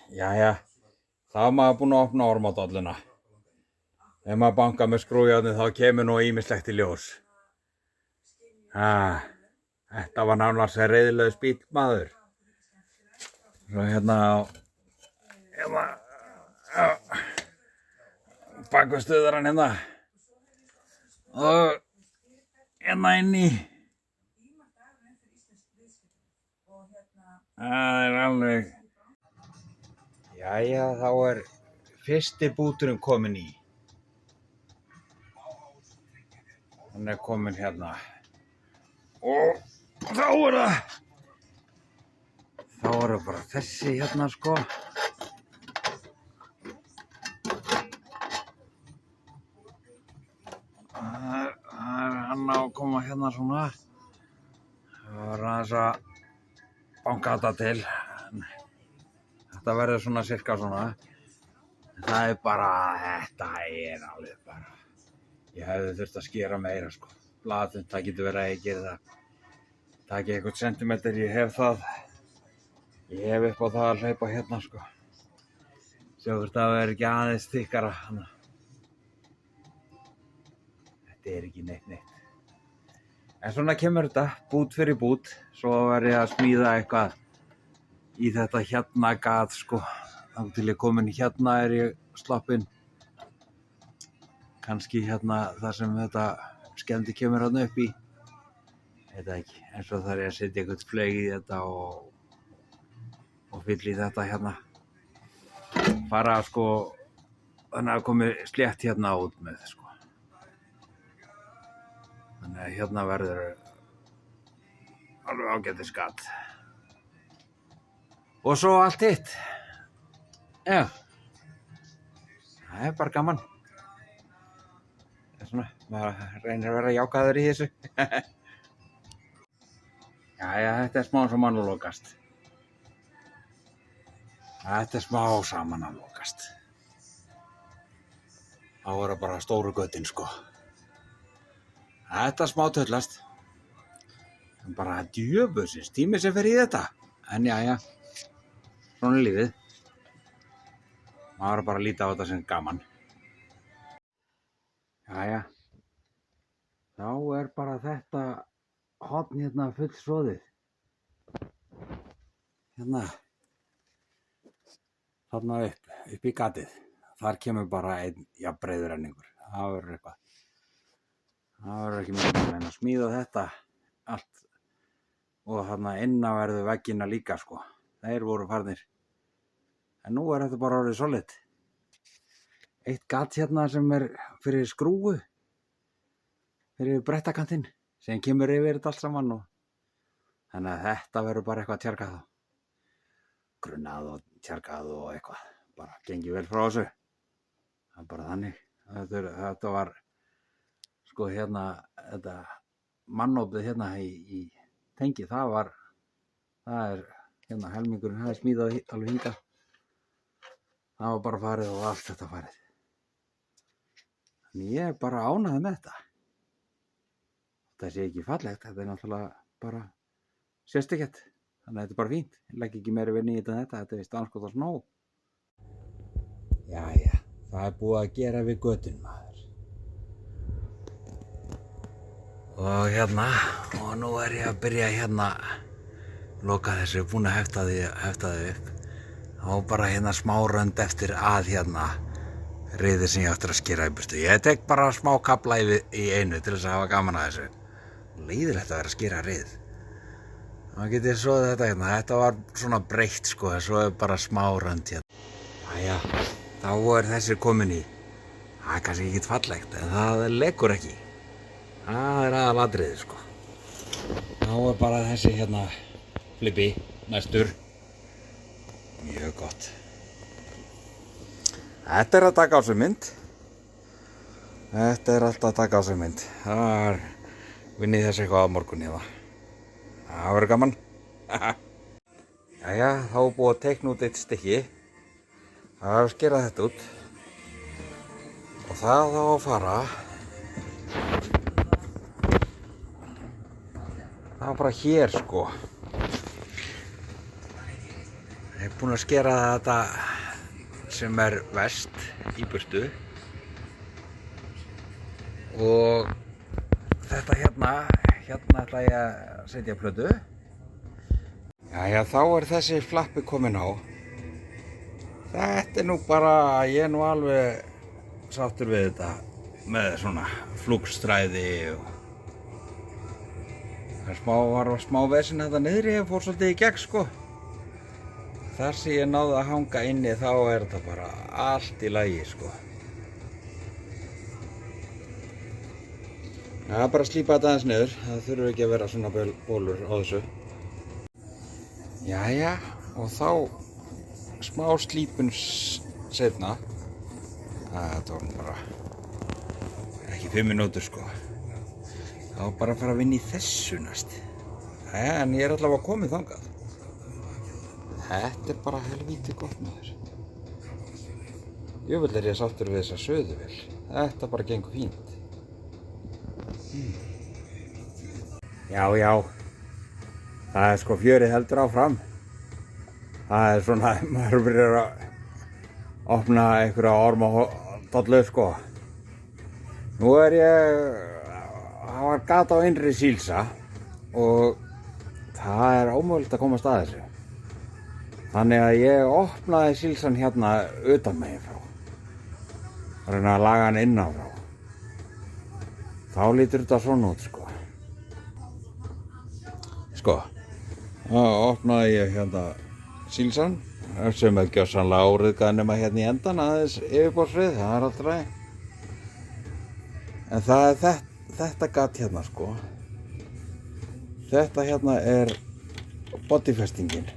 Jæja, þá er maður búinn að opna ormadolluna. Ef maður bankar með skrúfjárnið þá kemur nú ýmislegt í ljós. Þetta var nánast reiðilegur bíll maður. Svo hérna baku stuðar hann hérna. Og hérna inni. Það er alveg. Jæja, þá er fyrsti búturinn kominn í. Hann er kominn hérna. Og þá er það bara þessi hérna sko. Það er hann á að koma hérna svona. Það var aðeins að banka þetta til. Þetta verður svona cirka svona. Það er bara, þetta er alveg bara. Ég hefði þurft að skera meira sko. Blaðið, það getur verið að ég geri það. Takk eitthvað sentimeter, ég hef það. Ég hef upp á það að hlaupa hérna sko. Sjá hvort það verður ekki aðeins þykkara. Þetta er ekki neitt. En svona kemur þetta, bút fyrir bút. Svo verð ég að smíða eitthvað í þetta hérna gat sko. Þá til ég komin hérna er ég sloppinn. Kannski hérna þar sem þetta skemmti kemur hérna upp í. Þetta ekki. En svo þarf ég að setja eitthvað flög í þetta og fylla í þetta hérna. Fara sko, þannig að komi slétt hérna út með sko. Þannig að hérna verður alveg ágætis gat. Og svo allt hitt. Já. Það er bara gaman. Það er svona, maður reynir að vera jákvæður í þessu. Jæja, þetta er smá saman að lokast. Þetta er smá saman að lokast. Þá er það bara stóru götin sko. Þetta er smá töllast. En bara djöfusins tími sem fer í þetta. En jæja, svona er lífið. Maður bara að líta á þetta sem gaman. Jæja, þá er bara þetta horn hérna fullsoðið. Hérna, þarna upp í gatið. Þar kemur bara einn jafnbreiður renningur. Það verður eitthvað. Það verður ekki mikið að smíða þetta allt. Og þarna inna verður veggina líka sko. Þeir voru farnir. En nú er þetta bara orðið solid. Eitt gat hérna sem er fyrir skrúfu. Fyrir brettakantinn. Sem kemur yfir þetta allt saman og. Þannig að þetta verður bara eitthvað tjargað. Grunnað og tjargað og eitthvað. Bara gengið vel frá þessu. Það er bara þannig. Þetta var sko hérna, þetta mannopið hérna í tengi. Það er hérna helmingurinn, það er smíðað alveg hingað. Það var bara farið og allt þetta farið. Þannig ég er bara ánægður með þetta. Þetta sé ekki fallegt, þetta er náttúrulega bara sérstakett. Þannig að þetta er bara fínt. Ég legg ekki meira vinnu í þetta er vist anskotans nóg. Jæja, það er búið að gera við götun maður. Og hérna, og nú er ég að byrja hérna, loka þessu, búin að hefta þið upp. Þá bara hérna smá rönd eftir að hérna riðið sem ég áttur að skera í burtu. Ég tek bara smá kafla í einu til þess að hafa gaman að þessu. Leiðilegt að vera að skera rið. Þá get ég soðið þetta hérna. Þetta var svona breitt sko, svo er bara smá rönd hérna. Jæja, þá er þessi komin í. Það er kannski ekkert fallegt, en það lekur ekki. Það er aðalatriðið sko. Þá er bara þessi hérna flippi næstur. Mjög gott. Þetta er að taka á sig mynd. Þetta er alltaf að taka á sig mynd. Það vinnið þessi eitthvað á morgun hérna. Það verður gaman. Jæja, þá er búið að teikna út eitt stykki. Það er að skera þetta út. Og það á að fara. Það var bara hér sko. Það er búinn að skera þetta sem verst í burtu og þetta hérna ætla ég að setja plötu. Jæja, þá þessi flappi komin á. Þetta nú bara, ég nú alveg sáttur við þetta með svona flúkstræði og það var smá vesinn þetta niðri, ég fór svolítið í gegn sko. Þar sem ég náði að hanga inni þá þetta bara allt í lagi sko. Það bara að slípa þetta aðeins niður, það þurfi ekki að vera svona bólur á þessu. Jæja, og þá smá slípun seinna. Þetta var nú bara ekki 5 mínútur sko. Það var bara að fara að vinna í þessu næst. En ég allavega komið þangað. Þetta bara helvíti gott maður. Jöfull ég sáttur við þessa söðuvél. Þetta bara gengur fínt. Já. Það sko fjörið heldur áfram. Það svona, maður byrjar að opna einhverja ormadollu sko. Nú það var gat á innri sílsa og það ómögulegt að komast að þessu. Þannig að ég opnaði sílsan hérna utan megin frá. Og reyna að laga hann innan frá. Þá lítur þetta svona út sko. Þá opnaði ég hérna sílsan sem gjörsamlega áriðgað nema hérna í endan aðeins yfirborðsrið, það alltaf ræði. En það þetta gat hérna sko. Þetta hérna bodyfestingin.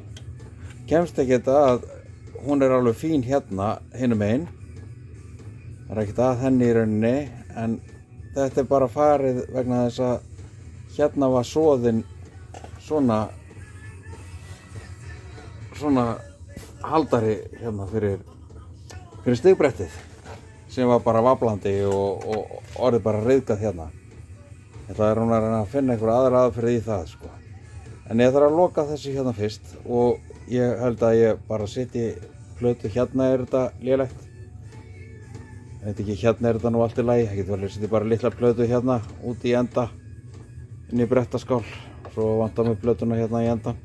Kemst ekkert að hún alveg fín hérna hinum megin. Það ekkert að henni í rauninni, en þetta bara farið vegna þess að hérna var soðin svona haldari hérna fyrir stigbrettið sem var bara vablandi og orðið bara ryðgað hérna. Ég ætlaði að reyna að finna einhverja aðra aðferð í það sko. En ég þarf að loka þessu hérna fyrst og ég held að ég bara setji plötu hérna þetta lélegt. Ég veit ekki, hérna þetta nú allt í lagi. Ég get vel að setja bara litla plötu hérna út í enda inn í brettaskál. Svo vantar mig plötuna hérna í endan.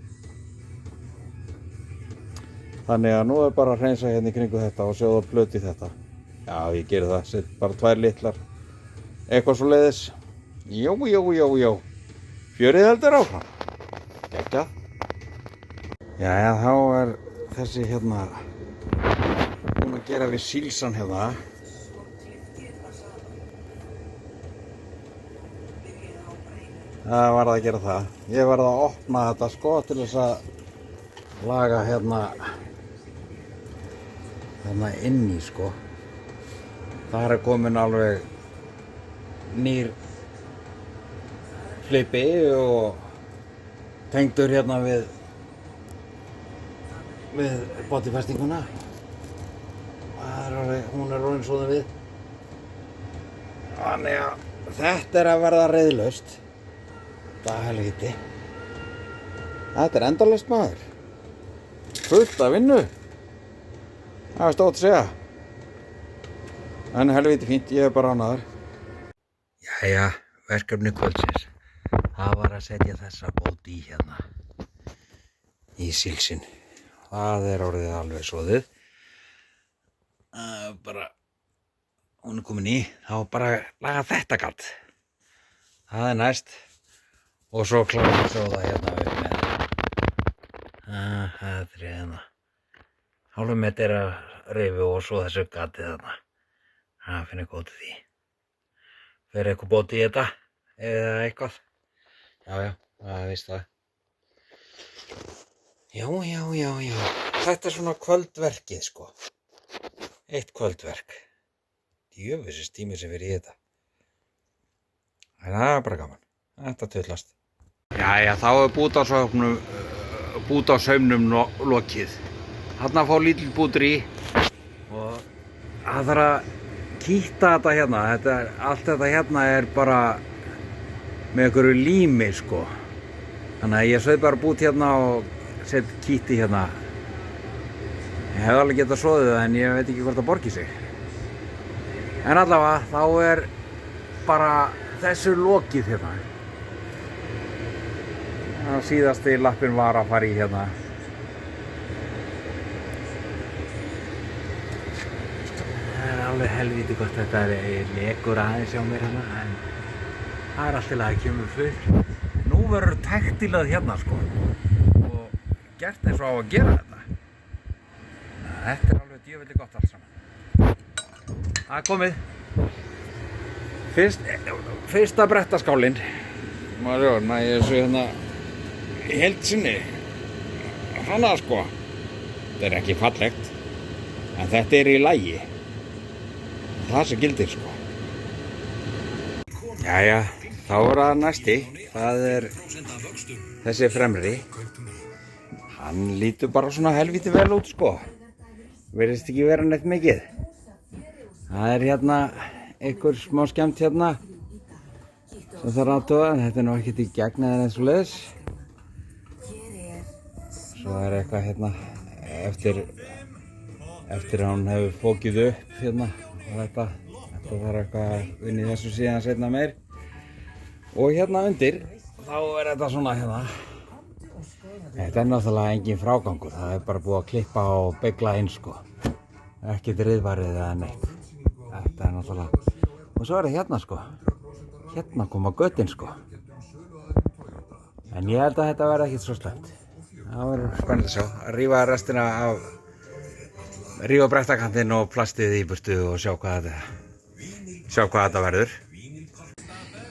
Þannig að nú bara að hreinsa hérna í kringu þetta og sjóða plötu í þetta. Já, ég geri það, set bara 2 litlar. Eitthvað svo leiðis. Jó. Fjörið heldur áfram. Geggjað. Jæja, þá þessi hérna búinn að gera við sílsan hérna. Það varð að gera það. Ég varð að opna þetta sko til þess að laga hérna inni sko. Það komin alveg nýr flipi og tengdur hérna við bodyfestinguna. Hún orðin svona við. Þannig að þetta að verða reiðlaust. Það helviti. Þetta endalaust maður. Fullt af vinnu. Það stótt að segja. En helviti fínt, ég bara ánægður. Jæja, verkefni kvöldsins. Það var að setja þessa bóti í hérna. Í sílsinn. Það orðið alveg soðið. Hún komin í. Þá bara laga þetta gat. Það næst. Og svo klára að sjóða hérna upp með. Það hérna. Hálfum metri að rifi og svo þessu gatið þarna. Það finn ég góð til því. Fer eitthvað bóti í þetta eða eitthvað. Já, það er víst það. Já. Þetta svona kvöldverkið sko. Eitt kvöldverk. Djöfisins tími sem fyrir í þetta. En það bara gaman. Þetta tullast. Jæja, þá bút á saumnum lokið. Þarna fá lítill bútur í og það þarf að kýtta þetta hérna. Allt þetta hérna bara með einhverju lími sko. Þannig að ég sauð bara bút hérna og set kýtti hérna Ég hef alveg getað soðið það en ég veit ekki hvort það borgi sig. En allavega, þá bara þessu lokið hérna. Síðasti lappinn var að fara í hérna. Það alveg helvíti gott þetta lekur aðeins hjá mér hérna, en það allt til að það kemur full. Nú verður tektilað hérna sko og gert eins og á að gera þetta. Þetta alveg djöfulli gott allt saman. Það komið. Fyrsta brettaskálinn. Maður ég þessu hérna í heild sinni. Hana sko. Þetta ekki fallegt, en þetta í lagi. Það sem gildir sko. Jæja, þá það næsti. Það þessi fremri. Hann lítur bara svona helvíti vel út sko. Virðist ekki vera neitt mikið. Það hérna einhver smá skemmt hérna sem þarf að athuga. Þetta nú ekkert í gegn eða eins og leiðis. Svo eitthvað hérna eftir að hann hefur fókið upp hérna og þetta þarf eitthvað að vinna í þessu síðan seinna meir. Og hérna undir þá þetta svona hérna. Þetta náttúrulega engin frágangur, það bara búið að klippa og begla inn sko. Ekkert riðvarið eða neitt. Þetta náttúrulega. Og svo það hérna sko. Hérna koma götin sko. En ég held að þetta verði ekkert svo slæmt. Það verður spennandi að sjá. Að rífa restina af rífa brettakantinn og plastið í burtu og sjá hvað þetta verður.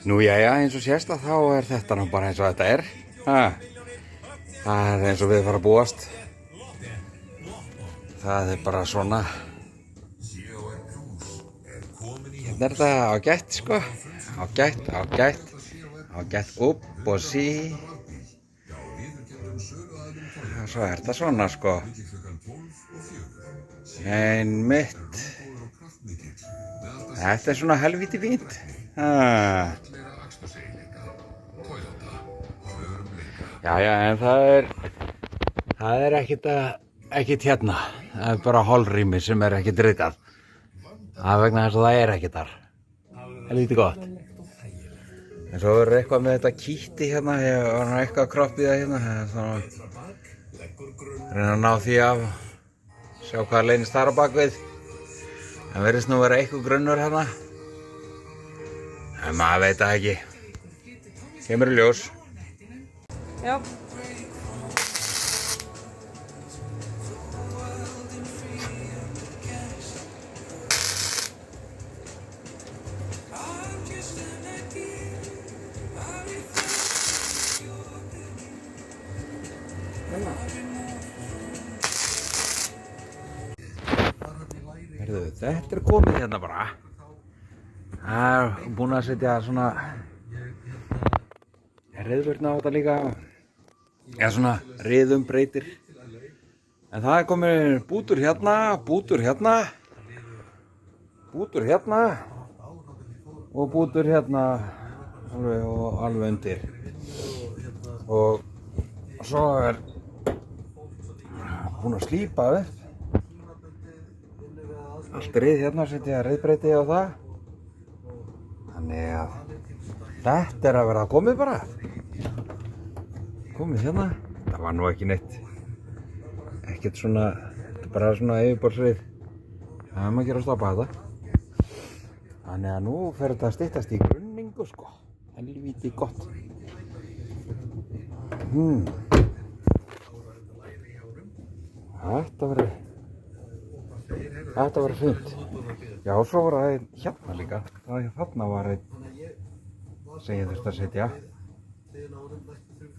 Nú jæja, eins og sést að þá þetta nú bara eins og þetta Það eins og við fara að búast. Það bara svona. Hérna þetta ágætt sko. Ágætt upp og sí. Og svo þetta svona sko. Einmitt. Þetta svona helvíti fínt. Jæja, en það ekkert hérna. Það bara holrými sem ekkert ryðgað. Það vegna þess að það ekkert þar. Helvíti gott. En svo eitthvað með þetta kítti hérna. Ég var eitthvað að kroppið það hérna. Reyna að ná því af. Sjá hvað leynist þar á bakvið. Það virðist nú vera eitthvað grunnur hérna. En maður veit það ekki. Kemur í ljós. Já. Heyrðu, þetta komið hérna bara. Það búin að setja svona riðvörn á þetta líka. Eða svona riðumbreytir. En það komið bútur hérna og bútur hérna alveg undir. Og svo búin að slípa upp. Allt rið hérna, setja riðbreyti á það. Þannig að þetta að verða komið bara. Komið hérna. Það var nú ekki neitt. Ekkert svona, þetta bara svona yfirborðsrið. Það maður ekki að stoppa þetta. Þannig að nú fer þetta að styttast í grunningu sko. Helvíti gott. Þetta verður fínt. Já, svo var það hérna líka. Þarna var sem ég þurfti að setja.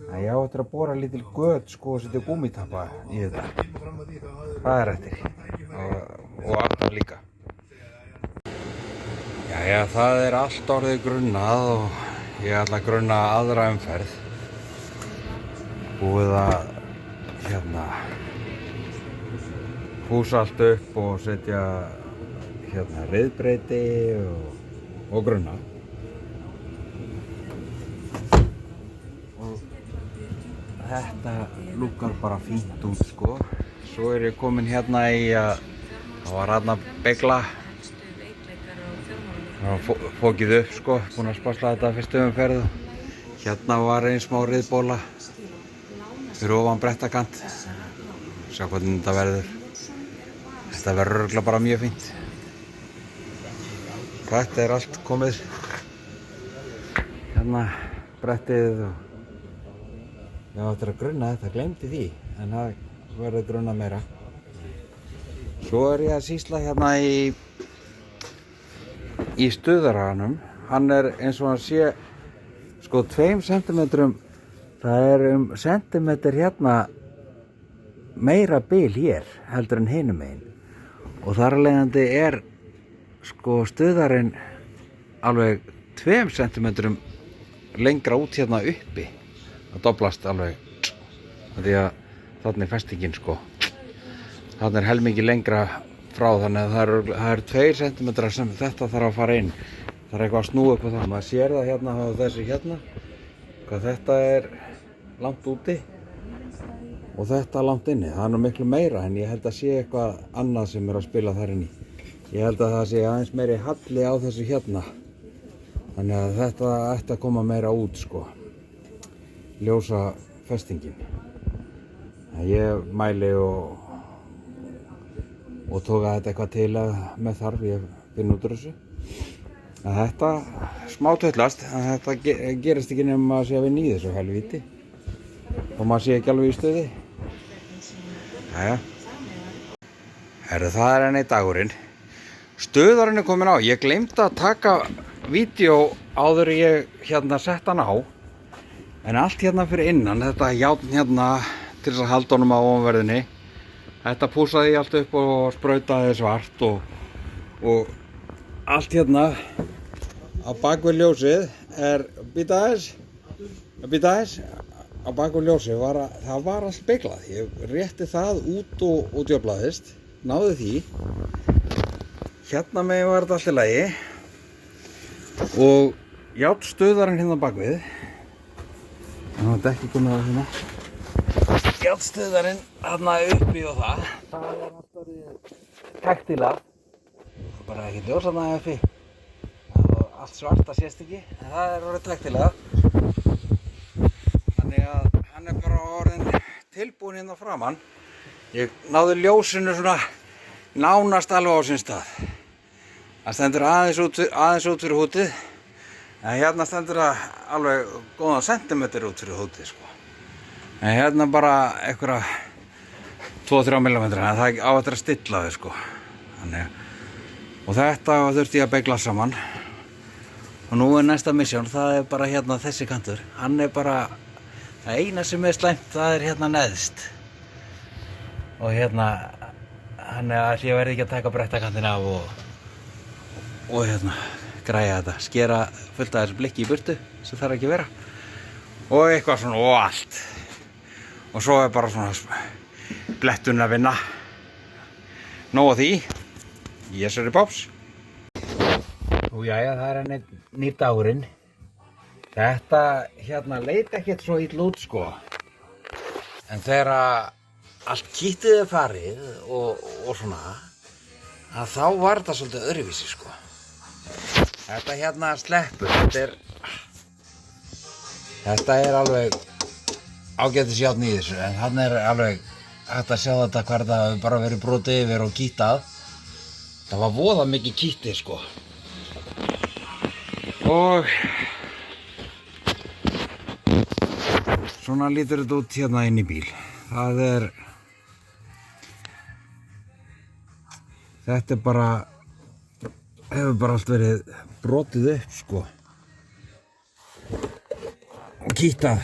Ég á eftir að bora lítil göt sko og setja gúmmítappa í þetta. Það eftir. Og aftan líka. Jæja, það allt orðið grunnað og ég ætla að grunna aðra umferð. Búið að hérna húsa allt upp og setja hérna riðbreyti og grunna. Og þetta lúkkar bara fínt út sko. Svo er ég komin hérna í að það var hérna begla. Það var fókið upp sko, búinn að spasla þetta fyrstu umferð. Hérna var einn smá riðbóla fyrir ofan brettakant. Sjá hvernig þetta verður. Þetta verður örugglega bara mjög fínt. Þetta er allt komið. Hérna brettið og ég á eftir að grunna þetta, gleymdi því, en það verður grunna meira. Svo er ég að sýsla hérna í stuðaraganum. Hann er eins og hann sé sko 2 cm, það er sentimeter hérna meira bil hér heldur en hinum megin. Og þar af leiðandi er sko stuðarinn alveg 2 cm lengra út hérna uppi. Það doblast alveg. Því að þarna er festingin sko. Þarna er helmingi lengra frá, þannig að það er 2 cm sem þetta þarf að fara inn. Það er eitthvað að snúa upp á það. Maður sér það hérna á þessu hérna. Hvað þetta er langt úti og þetta langt inni. Það er nú miklu meira, en ég held að sé eitthvað annað sem er að spila þar inni. Ég held að það sé aðeins meiri halli á þessu hérna. Þannig að þetta ætti að koma meira út sko. Ljósa festingin. Ég mæli og tóka þetta eitthvað til með þarf, ég finn út úr þessu. Þetta smá tötlast, þetta gerist ekki nema maður sé að vinna í þessu helvíti og maður sé ekki alveg í stuði. Jæja. Herru, það er enn einn dagurinn. Stuðarinn er komin á. Ég gleymdi að taka vídeo áður ég hérna sett hann á. En allt hérna fyrir innan, þetta járn hérna til þess að halda honum á ofanverðinni. Þetta púsaði ég allt upp og sprautaði svart og allt hérna á bakvið ljósið er, býta aðeins, á bakvið ljósið það var allt speglað. Ég rétti það út og djöflaðist, náði því. Hérna megin var þetta allt í lagi og járnstuðarinn hérna bakvið. Það var ekki komið á hérna. Járnstuðarinn hérna uppi og það er allt orðið taktilað. Það er bara ekki ljós hérna uppi. Það var allt svart, það sést ekki, en það er orðið taktilað. Þannig að hann er bara orðinn tilbúinn hérna framan. Ég náði ljósinu svona nánast alveg á sinn stað. Það stendur aðeins út fyrir hútið. En hérna stendur það alveg góðan sentimeter út fyrir hútið sko. En hérna bara einhverja 2-3 mm, en það á eftir að stilla þau sko. Þannig. Og þetta þurfti ég að begla saman. Og nú er næsta misjón, það er bara hérna þessi kantur. Hann er bara, það eina sem er slæmt, það er hérna neðst. Og hérna, hann er að ég verði ekki að taka brettakantinn af og hérna græja þetta, skera fullt af þessu blikki í burtu sem þarf ekki að vera og eitthvað svona og allt og svo er bara svona blettun að vinna. Nóg af því. Yes er í pops. Og jæja, það er enn nýr dagurinn. Þetta hérna leit ekkert svo illa út sko, en þegar allt kýttið er farið og svona, að þá var þetta svolítið öðruvísi sko. Þetta hérna sleppur, þetta er alveg ágætis járn í þessu, en hann er alveg hægt að sjá þetta hver það hefur bara verið brotið yfir og kýttað. Það var voða mikið kýtti sko. Og svona lítur þetta út hérna inn í bíl. Þetta er bara, hefur bara allt verið brotið upp sko og kýttað.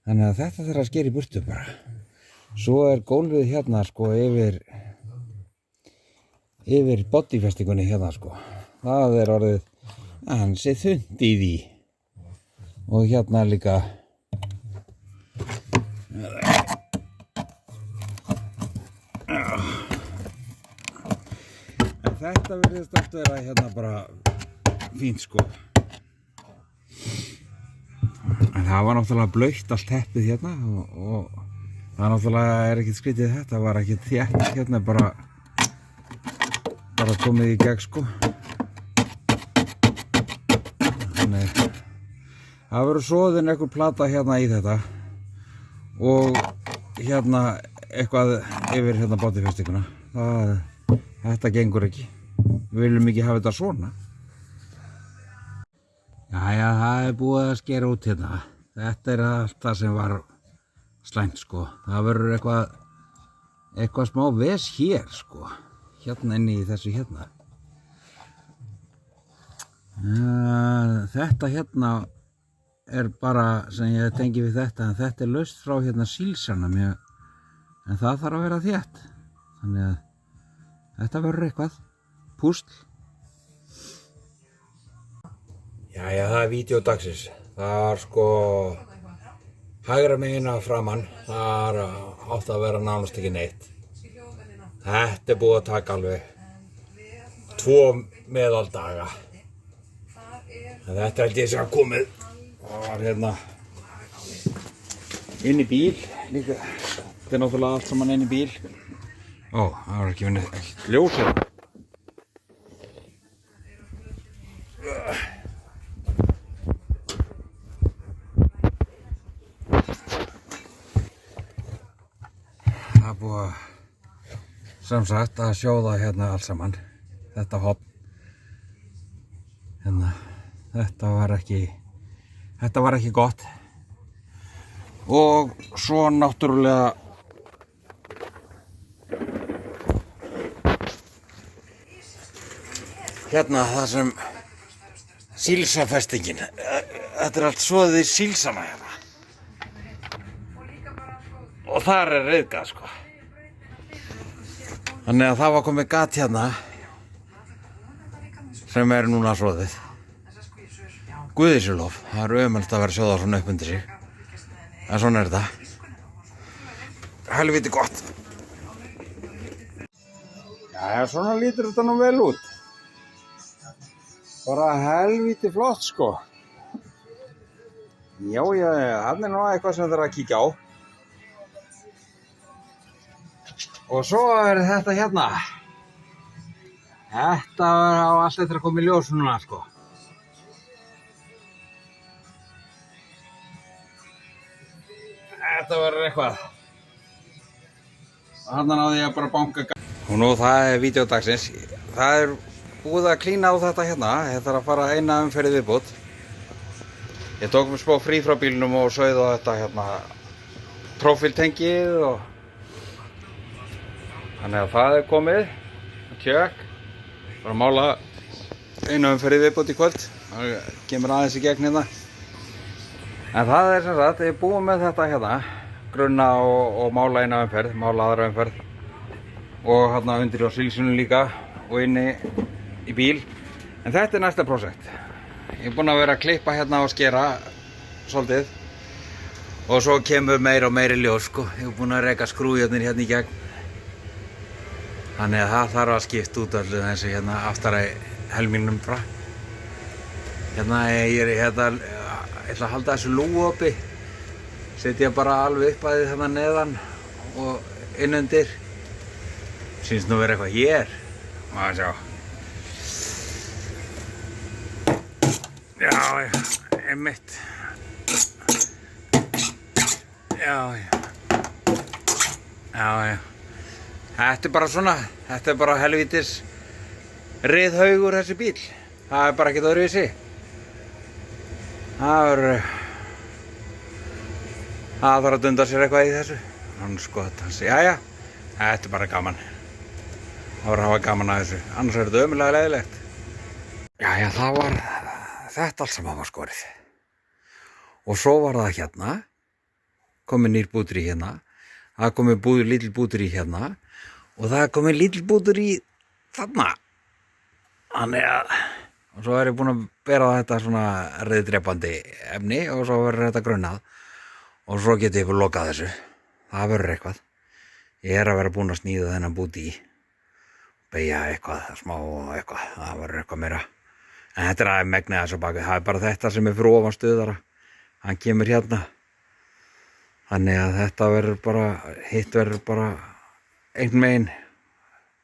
Þannig að þetta þarf að skera í burtu bara. Svo er gólfið hérna sko yfir bodyfestingunni hérna sko. Það er orðið ansi þunnt í því. Og hérna líka þetta virðist allt vera hérna bara fínt sko. En það var náttúrulega blautt allt teppið hérna og Það náttúrulega ekkert skrítið, þetta var ekkert þétt, hérna bara komið í gegn sko. Þannig það verður soðin einhver plata hérna í þetta og hérna eitthvað yfir hérna bátifestinguna. Þetta gengur ekki. Við viljum ekki hafa þetta svona. Jæja, það búið að skera út hérna. Þetta allt það sem var slæmt sko. Það verður eitthvað smá ves hér sko. Hérna inni í þessu hérna. Þetta hérna bara sem ég tengi við þetta, en þetta laust frá hérna sílsanum, en það þarf að vera þétt. Þannig að þetta verður eitthvað púsl. Jæja, það vídeó dagsins. Það var sko hægra megin að framann, það átti að vera nánast ekki neitt. Þetta búið að taka alveg 2 meðaldaga. En þetta held ég sem að komið. Það var hérna inn í bíl líka. Þetta náttúrulega allt saman inn í bíl. Ó, það var ekki verið ljós hérna. Það búið að sem sagt að sjóða hérna alls saman. Þetta hopn. Hérna, þetta var ekki gott. Og svo náttúrulega hérna það sem sílsafestingin. Þetta allt soðið í sílsana hérna. Og þar ryðgað sko. Þannig að það var komið gat hérna sem núna soðið. Guði sé lof, það ömurlegt að vera sjóða svona upp undir sig. En svona þetta. Helvíti gott. Já, svona lítur þetta nú vel út. Bara helvíti flott sko. Já, hann nú eitthvað sem þarf að kíkja á. Og svo þetta hérna. Þetta á allt eftir að koma í ljós núna sko. Þetta verður eitthvað. Þarna náði ég bara að banka. Og nú það vídeó dagsins. Það búið að klína á þetta hérna. Þetta að fara eina umferð viðbót. Ég tók mér smá frí frá bílnum og sauð á þetta hérna trófíltengið og þannig að það komið. Tjökk. Bara að mála eina umferð viðbót í kvöld. Það kemur aðeins í gegn hérna. En það sem sagt, ég er búinn með þetta hérna, grunna og mála eina umferð, mála aðra umferð og hérna undir á sílsunum líka og inni í bíl. En þetta er næsta prósekt. Ég er búinn að vera að klippa hérna og skera svolítið og svo kemur meira og meiri ljós sko. Ég er búinn að reka skrúðjarnir hérna í gegn. Þannig að það þarf að skipta út allir þessi hérna aftara helmingnum frá. Hérna ég ætla að halda þessu lúgu uppi. Setja bara alveg upp að því þarna neðan og innundir. Sýnst nú vera eitthvað hér. Má sjá. Já, einmitt. Já. Þetta er bara svona. Þetta er bara helvítis riðhaugur þessi bíl. Það er bara ekkert öðruvísi. Það þarf að dunda sér eitthvað í þessu. Jæja, þetta er bara gaman. Það var að hafa gaman að þessu. Annars er þetta ömurlega leiðilegt. Jæja, það var þetta allt saman var skorið. Og svo var það hérna. Komið nýr bútur í hérna. Það komið lítill bútur í hérna. Og það komið lítill bútur í þarna. Þannig að og svo er ég búinn að bera þetta svona riðdrepandi efni og svo verður þetta grunnað og svo get ég lokað þessu. Það verður eitthvað. Ég er að vera búinn að sníða þennan búti í. Beygja eitthvað, smá eitthvað. Það verður eitthvað meira. En þetta er að megna þessu baki. Það er bara þetta sem er fyrir ofan stuðara. Hann kemur hérna. Þannig að þetta verður bara, hitt verður bara einhvern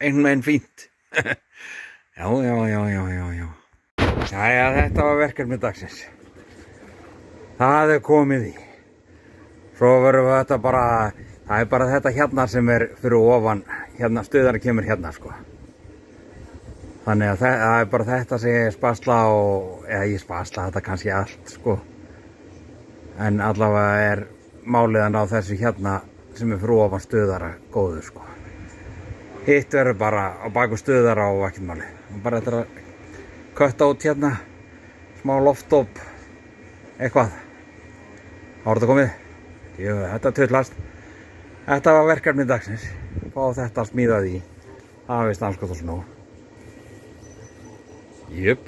veginn fínt. Já. Jæja, þetta var verkefni dagsins. Það er komið í. Svo verður þetta bara, það er bara þetta hérna sem er fyrir ofan, hérna stuðarinn kemur hérna sko. Þannig að það er bara þetta sem ég spasla eða ég spasla þetta kannski allt sko. En allavega er máliðan á þessu hérna sem er fyrir ofan stuðara góður sko. Hitt verður bara á baku stuðara og ekkert máli. Og bara þetta að kötta út hérna, smá loftóp, eitthvað. Þá er þetta komið. Jú, þetta tullast. Þetta var verkefni dagsins. Fá þetta smíðað í. Það var vist anskot og snú. Jöp.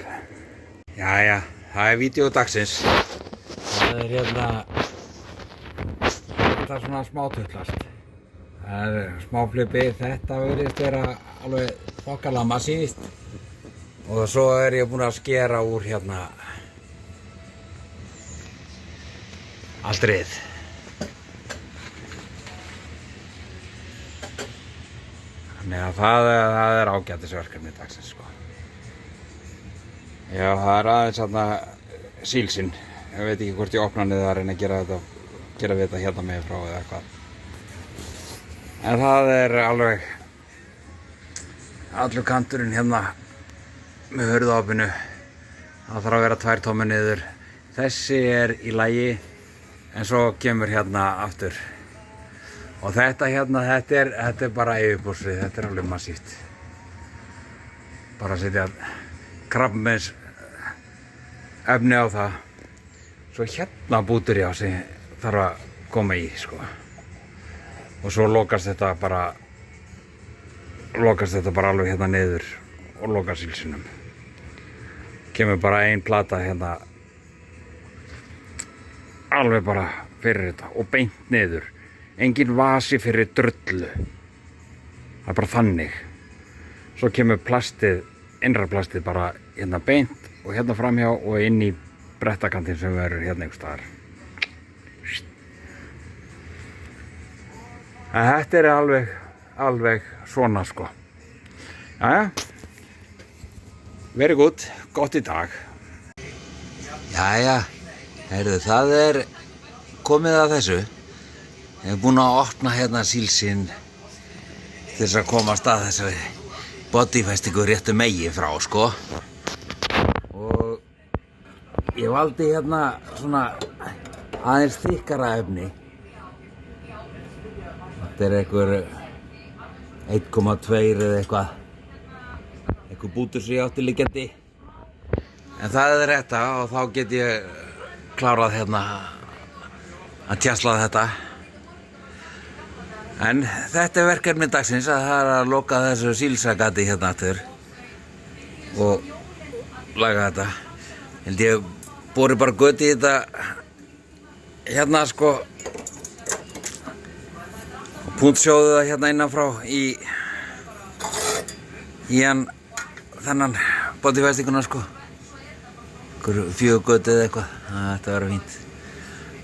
Jæja, það er vídeo dagsins. Það er hérna, þetta er svona smá tullast. Það er smá flipi, þetta virðist vera alveg þokkalega massíft. Og svo er ég búinn að skera úr hérna allt rið. Þannig að það er ágætisverkefni dagsins sko. Já, það er aðeins þarna sílsinn. Ég veit ekki hvort ég opna niður að reyna að gera við þetta hérna með frá eða eitthvað. En það er alveg allur kanturinn hérna með hurðaopinu. Það þarf að vera 2 tómur niður. Þessi er í lagi en svo kemur hérna aftur. Og þetta hérna, þetta er bara yfirbúrsvið, þetta er alveg massíft. Bara að setja krabbmeins efni á það. Svo hérna bútur ég á sem þarf að koma í sko. Og svo lokast þetta bara alveg hérna niður og lokast sílsinum. Kemur bara ein plata hérna alveg bara fyrir þetta og beint niður. Engin vasi fyrir drullu. Það er bara þannig. Svo kemur plastið, innra plastið bara hérna beint og hérna framhjá og inn í brettakantinn sem verður hérna einhvers staðar. En þetta er alveg svona sko. Jæja, verið gott í dag. Jæja, heyrðu, það er komið að þessu. Ég hef búinn að opna hérna sílsinn til þess að komast að þessari bodyfestingu réttu megin frá sko. Og ég valdi hérna svona aðeins þykkara efni. Þetta er einhver 1,2 eða eitthvað bútur sem ég átti liggjandi. En það er þetta og þá get ég klárað hérna að tjasla þetta. En þetta er verkefni dagsins að það er að loka þessu sílsagati hérna aftur og laga þetta. Held ég bori bara göti í þetta hérna sko og puntsjóðu það hérna innanfrá í þennan bodyfestinguna sko. Einhver 4 göti eða eitthvað. Þetta verður fínt.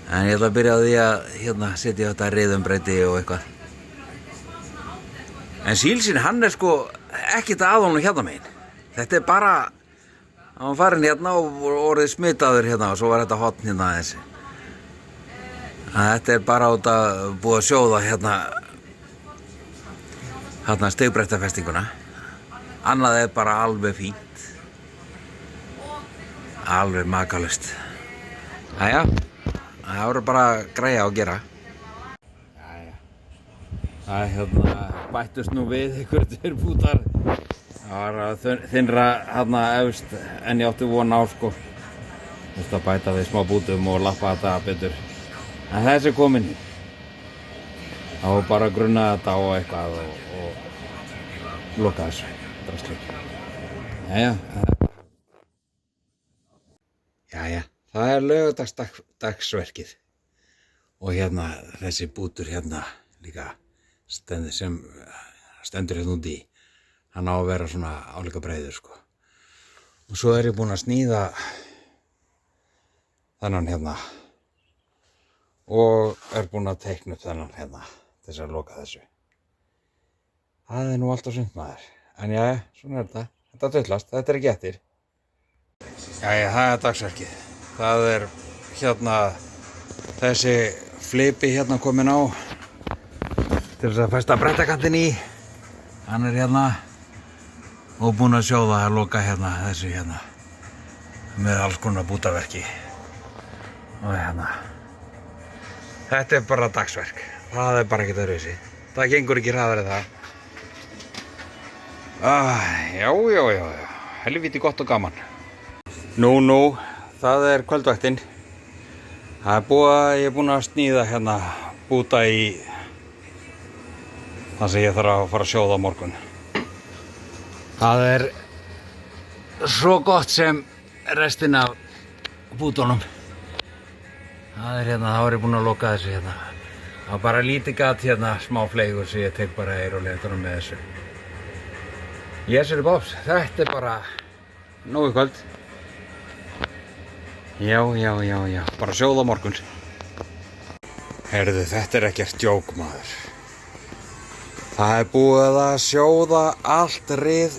En ég ætla að byrja á því að hérna setja þetta riðumbreyti og eitthvað. En sílsinn hann er sko ekkert að honum hérna megin. Þetta er bara, hann var farinn hérna og orðið smitaður hérna og svo var þetta hotn hérna aðeins. Þetta er bara út að búið að sjóða hérna stigbrettafestinguna. Annað er bara alveg fínt. Alveg makalust. Jæja, það voru bara að græja og gera. Það hérna bættust nú við einhverjir 2 bútar. Það var að þynnra hérna efst en ég átti von á sko. Þurfti að bæta við smá bútum og lappa þetta betur. En þessi er kominn. Það var bara að grunna þetta á eitthvað og loka þessu. Jæja, það er laugardagsverkið. Og hérna þessi bútur hérna líka sem stendur hérna úti í. Hann á að vera svona álíka breiður sko. Og svo er ég búinn að sníða þennan hérna og er búinn að teikna upp þennan hérna til þess að loka þessu. Það er nú allt og sumt maður. En jæja, svona er þetta. Þetta tullast, þetta er ekki eftir. Jæja, það er dagsverkið. Það er hérna þessi flipi hérna komin á til þess að festa brettakantinn í. Hann er hérna og búinn að sjóða að loka hérna þessu hérna með alls konar bútaverki. Og hérna. Þetta er bara dagsverk. Það er bara ekkert öðruvísi. Það gengur ekki hraðar en það. Já. Helvíti gott og gaman. Nú, það er kvöldvæktinn. Ég er búinn að sníða hérna búta í það sem ég þarf að fara að sjóða á morgun. Það er svo gott sem restin af bútunum. Það er hérna, þá er ég búinn að loka þessu hérna. Það var bara lítið gat hérna, smá fleigur sem ég tek bara eiróleitunum með þessu. Jésúri bóps, þetta er bara nógu kvöld. Já, bara sjóða á morgun. Heyrðu, þetta er ekkert djók maður. Það er búið að sjóða allt rið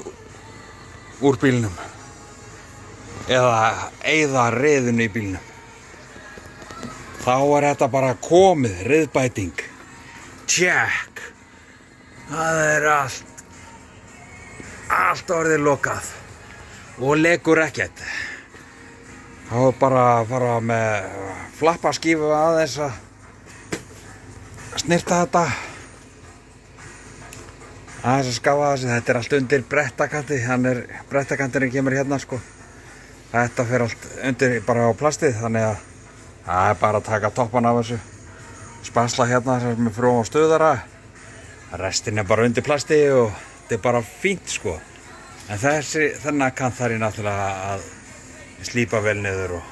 úr bílnum. Eða eyða riðinu í bílnum. Þá er þetta bara komið, riðbæting. Tjekk. Það er allt orðið lokað. Og lekur ekkert. Þá er bara að fara með flappaskífu aðeins að snirta þetta. Aðeins að skafa þessu. Þetta er allt undir brettakanti. Brettakantinn kemur hérna sko. Þetta fer allt undir bara á plastið. Þannig að það er bara að taka toppan af þessu. Spansla hérna sem er frá stöðara. Restin er bara undir plasti og þetta er bara fínt sko. En þennan kant þarf ég náttúrulega að slípa vel niður og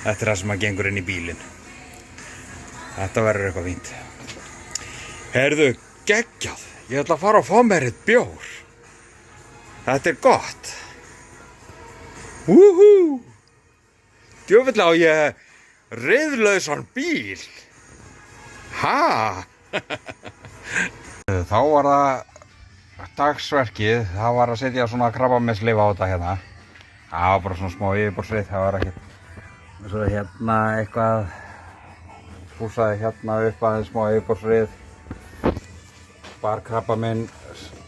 þetta er það sem að gengur inn í bílinn. Þetta verður eitthvað fínt. Heyrðu, geggjað. Ég ætla að fara og fá mér eitt bjór. Þetta er gott. Djöfull á ég riðlausan bíl. Þá var það dagsverkið. Það var að setja svona krabbameinslyf á þetta hérna. Það var bara svona smá yfirborðsrið. Það var ekkert svo hérna eitthvað púsaði hérna upp aðeins smá yfirborðsrið. Bar krabbamein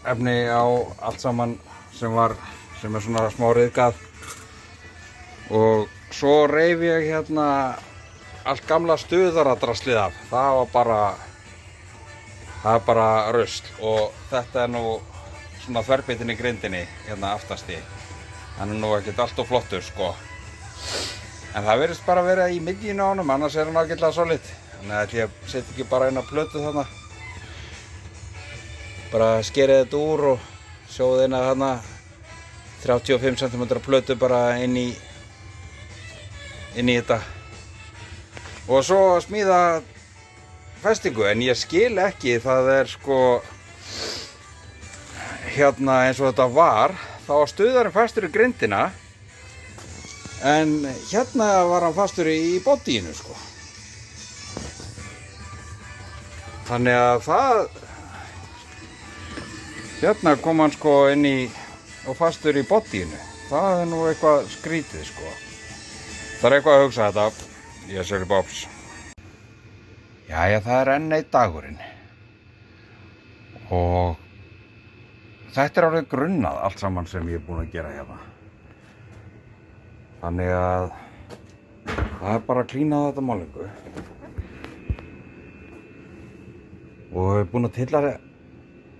efni á allt saman sem er svona smá ryðgað. Og svo reif ég hérna allt gamla stuðaradraslið af. Það er bara rusl og þetta er nú svona þverbitin í grindinni hérna aftast í. Hann er nú ekkert allt of flottur sko. En það virðist bara að vera í miðjunni á honum, annars er hann ágætlega solid. Þannig að ég set ekki bara eina plötu þarna. Bara skerið þetta úr og sjóði eina þarna 35 cm plötu bara inn í þetta. Og svo smíða festingu, en ég skil ekki, það er sko hérna eins og þetta var, þá var stuðarinn fastur í grindina en hérna var hann fastur í bodíinu sko. Þannig að hérna kom hann sko inn í og fastur í bodíinu. Það er nú eitthvað skrítið sko. Það er eitthvað að hugsa þetta. Jésúri bóps. Jæja, það er enn einn dagurinn. Og þetta er orðið grunnað allt saman sem ég er búinn að gera hérna. Þannig að það er bara að klína þetta málingu. Og ég er búinn að tylla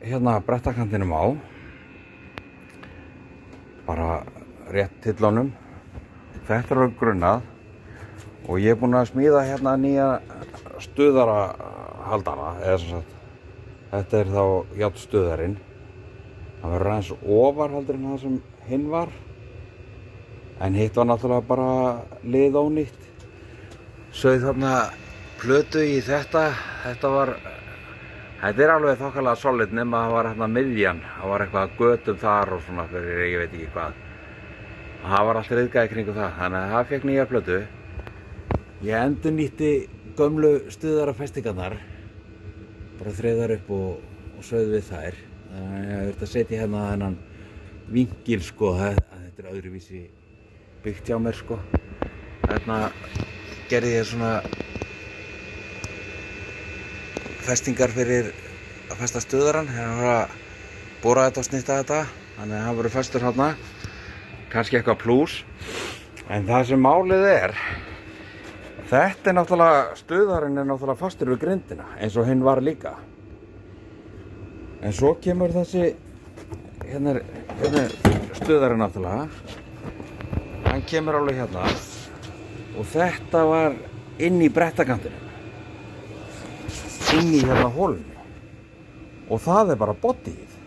hérna brettakantinum á. Bara rétt tyllunum. Þetta er orðið grunnað. Og ég er búinn að smíða hérna nýja stuðarahaldara, eða sem sagt, þetta er þá járnstuðarinn. Það verður aðeins ofar heldur en það sem hinn var. En hitt var náttúrulega bara liðónýtt. Sauð þarna plötu í þetta. Þetta er alveg þokkalega solid nema það var hérna miðjan. Það var eitthvað götum þar og svona fyrir ég veit ekki hvað. Það var allt ryðgað í kringu það, þannig að það fekk nýja plötu. Ég endurnýtti gömlu stuðarafestingarnar, bara þreiðar upp og sauð við þær. Þannig að ég þurfti að setja hérna þennan vinkil sko, þetta er öðruvísi byggt hjá mér sko. Þarna gerði ég svona festingar fyrir að festa stuðarann. Hérna var að bora þetta og snitta þetta, þannig að hann verður festur hérna, kannski eitthvað plús. En það sem málið er, þetta er náttúrulega, stuðarinn er náttúrulega fastur við grindina, eins og hinn var líka. En svo kemur þessi, hérna er stuðarinn náttúrulega, hann kemur alveg hérna og þetta var inn í brettakantinum, inn í hérna hólunni og það er bara bodyið.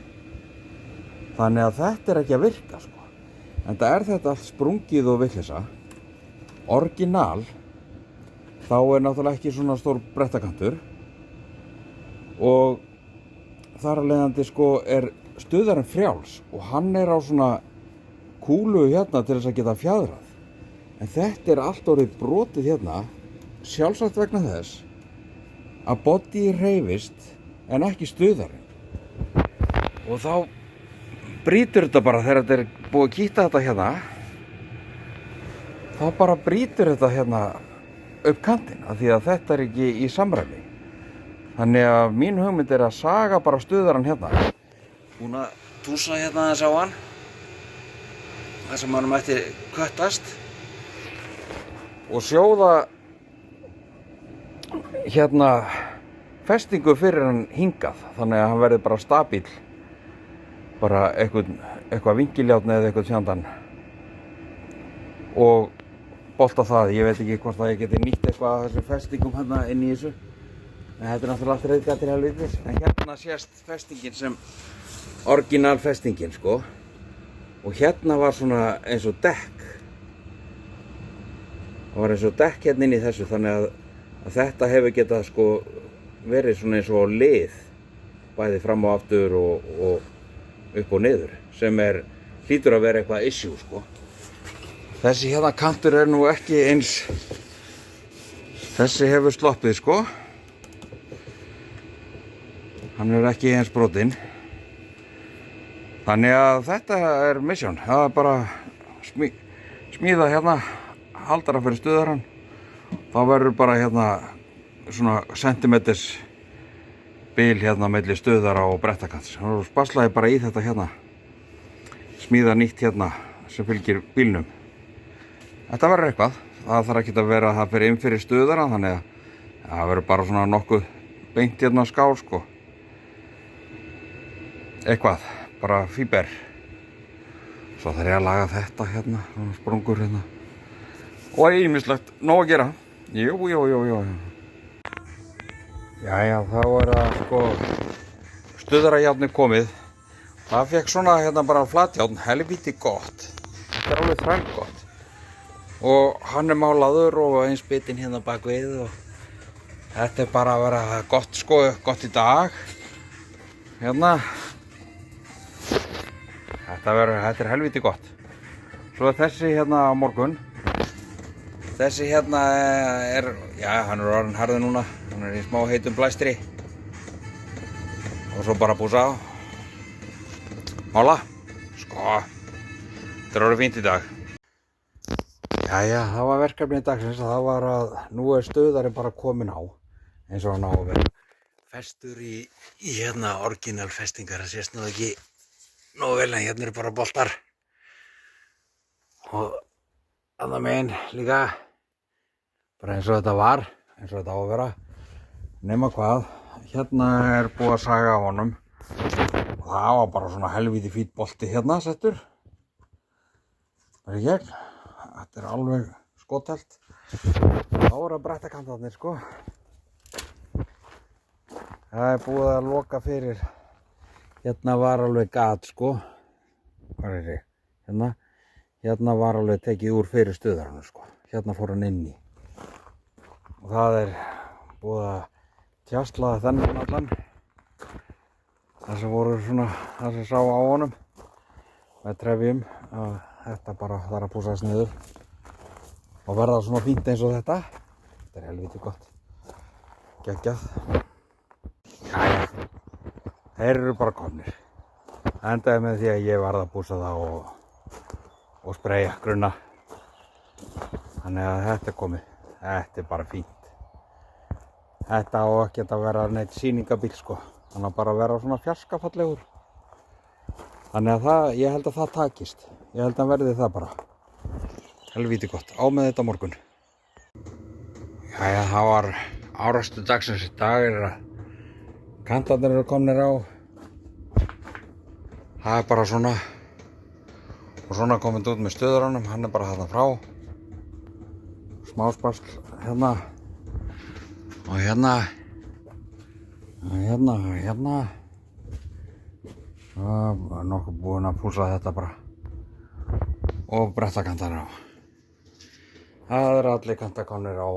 Þannig að þetta er ekki að virka sko. En það er þetta allt sprungið og vitleysa. Orginal, þá er náttúrulega ekki svona stór brettakantur og þar af leiðandi sko er stuðarinn frjáls og hann er á svona kúlu hérna til þess að geta fjaðrað. En þetta er allt orðið brotið hérna, sjálfsagt vegna þess að bodyið hreyfist en ekki stuðarinn. Og þá brýtur þetta bara þegar þetta er búið að kýta þetta hérna, þá bara brýtur þetta hérna upp kantinn af því að þetta er ekki í samræmi. Þannig að mín hugmynd er að saga bara stuðarann hérna. Búin að túsa hérna aðeins á hann, þar sem hann mætti köttast og sjóða hérna festingu fyrir hann hingað, þannig að hann verði bara stabíl, bara eitthvað vinkiljárn eða eitthvað tjandan og bolta það. Ég veit ekki hvort að ég geti nýtt eitthvað af þessum festingum hérna inn í þessu, en þetta er náttúrulega allt reiðgætir helvítis. En hérna sést festingin sem orginal festingin sko, og hérna var svona eins og dekk. Það var eins og dekk hérna inn í þessu, þannig að þetta hefur getað sko verið svona eins og lið, bæði fram og aftur og upp og niður, sem hlýtur að vera eitthvað issue sko. Þessi hérna kantur er nú ekki eins, þessi hefur sloppið sko, hann er ekki eins brotinn. Þannig að þetta er mission, það er bara smíða hérna haldara fyrir stuðarann. Þá verður bara hérna svona sentimeters bil hérna milli stuðara og brettakants. Þá spaslaði bara í þetta hérna, smíða nýtt hérna sem fylgir bílnum. Þetta verður eitthvað, það þarf ekki að vera að það fyrir inn fyrir stuðara, þannig að það verður bara svona nokkuð beint hérna skál sko. Eitthvað, bara fíber. Svo þarf ég að laga þetta hérna, svona sprungur hérna. Og ýmislegt, nóg að gera. Jú. Jæja, þá er það sko stuðarajárnið komið. Það fekk svona hérna bara flatjárn, helvíti gott. Þetta er alveg þræl gott. Og hann er málaður og eins bitinn hérna bak við og þetta er bara að vera gott sko, gott í dag. Hérna. Þetta er helvíti gott. Svo er þessi hérna á morgun. Þessi hérna hann er orðinn harður núna. Hann er í smá heitum blæstri. Og svo bara púsa á. Mála. Sko. Þetta er orðið fínt í dag. Jæja, það var verkefnið dagsins. Það var að nú er stuðarinn bara kominn á. Eins og hann á að vera. Festur í hérna orginal festingar. Það sést nú ekki nógu vel en hérna eru bara boltar. Og annað megin líka. Bara eins og þetta var, eins og þetta á að vera. Nema hvað, hérna er búið að saga á honum. Og það var bara svona helvíti fínn bolti hérna settur. Það er í gegn. Þetta er alveg skothelt. Þá er að brettakantarnir sko. Það er búið að loka fyrir. Hérna var alveg gat sko. Hvað er þetta? Hérna var alveg tekið úr fyrir stuðarann sko. Hérna fór hann inn í. Og það er búið að tjasla þennan allan. Það sem voru svona, það sem sá á honum. Með trefjum. Þetta bara þarf að púsast niður. Og verða svona fínt eins og þetta. Þetta helviti gott. Geggjað. Jæja. Þeir eru bara komnir. Það endaði með því að ég varð að búsa það og spreyja grunna. Þannig að þetta komið. Þetta bara fínt. Þetta á ekki að vera neitt sýningabíl sko. Þannig að bara vera svona fjarskafallegur. Þannig að ég held að það takist. Ég held að verði það bara. Helvíti gott. Á með þetta morgun. Jæja, það var árastu dagsins í dag að kantarnir eru komnir á. Það bara svona. Og svona komið út með stöðuranum. Hann bara þarna frá. Smásparsl hérna. Og hérna. Og hérna. Nokkuð búinn að púsa þetta bara. Og bretta kantarnir á. Það eru allir kantar komnir á.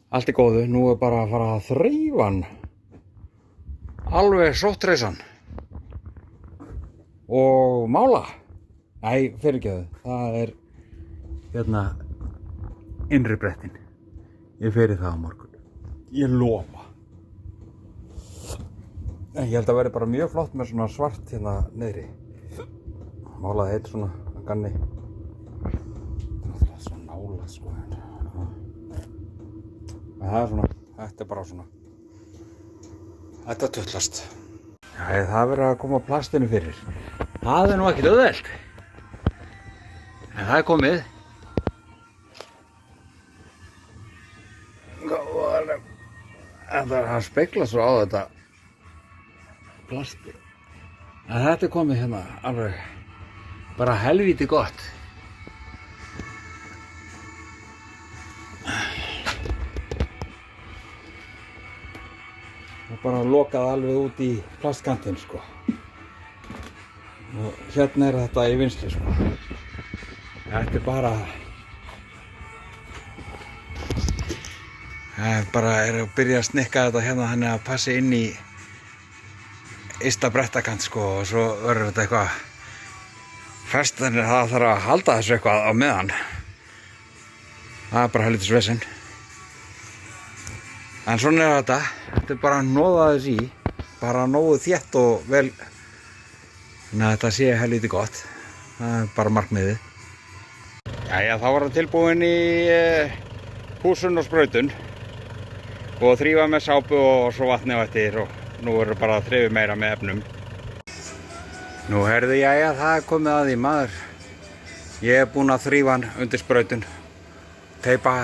Allt í góðu, nú bara að fara að þreifa hann. Alveg sóttreisan. Og mála. Nei, fyrirgeðu, það hérna innri brettin. Ég fer í það á morgun. Ég lofa. Ég held að verði bara mjög flott með svona svart hérna niðri. Málaði heitt svona að ganni. Það er svona nála sko. En það svona, þetta bara svona. Þetta tullast. Já, það verður að koma plastinu fyrir. Það nú ekkert auðvelt. En það komið. En það spegla svo á þetta plasti. En þetta komið hérna alveg bara helvíti gott. Það bara lokaði alveg út í plastkantinn sko. Og hérna þetta í vinstri sko. Þetta bara bara að byrja að snikka þetta hérna þannig að passi inn í ysta brettakant sko og svo verður þetta eitthvað fest þannig að það þarf að halda þessu eitthvað á meðan. Það bara helvítis vesen. En svona þetta er bara að hnoða þess í, bara nógu þétt og vel, þannig að þetta sé helvíti gott. Það bara markmiðið. Jæja, þá var það tilbúin í púsun og sprautun og þrífa með sápu og svo vatni á eftir og nú verður bara að þrifa meira með efnum. Nú herðu, jæja, það komið að því maður. Ég búinn að þrífa hann undir sprautun, teipa.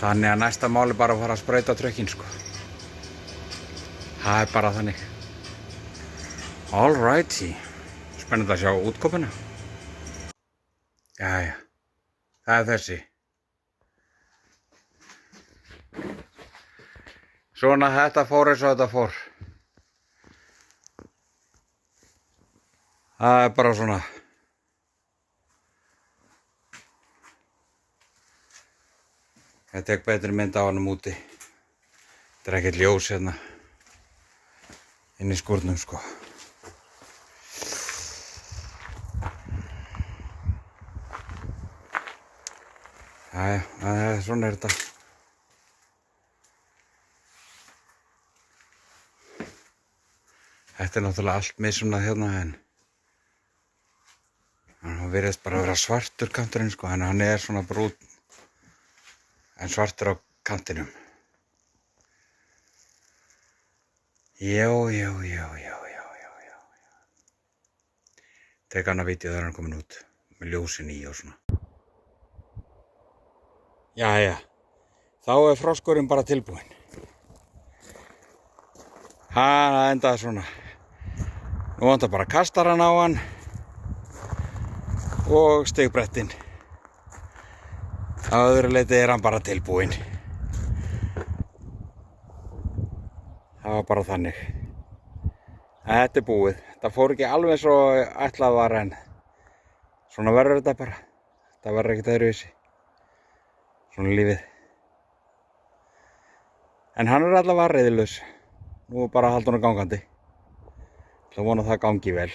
Þannig að næsta mál bara að fara að sprauta trökkinn sko. Það bara þannig. Alrighty. Spennandi að sjá útkomuna. Jæja. Það þessi. Svona þetta fór eins og þetta fór. Það bara svona. Ég tek betri mynd á hannum úti. Þetta ekkert ljós hérna. Inn í skúrnum sko. Jæja, svona þetta. Þetta náttúrulega allt mismunað hérna en hann virðist bara að vera svartur kanturinn sko, en hann svona brún en svartur á kantinum. Já. Tek annað vídeó þegar hann komin út með ljósin í og svona. Jæja, þá froskurinn bara tilbúinn. Það endaði svona. Nú vantar bara kastarann á hann og stigbrettinn. Á öðru leyti hann bara tilbúinn. Það var bara þannig. Þetta búið. Það fór ekki alveg svo ætlað var en svona verður þetta bara. Það verður ekkert öðruvísi. Svona lífið. En hann allavega reiðilaus. Nú bara halda hann gangandi. Það vona það gangi vel.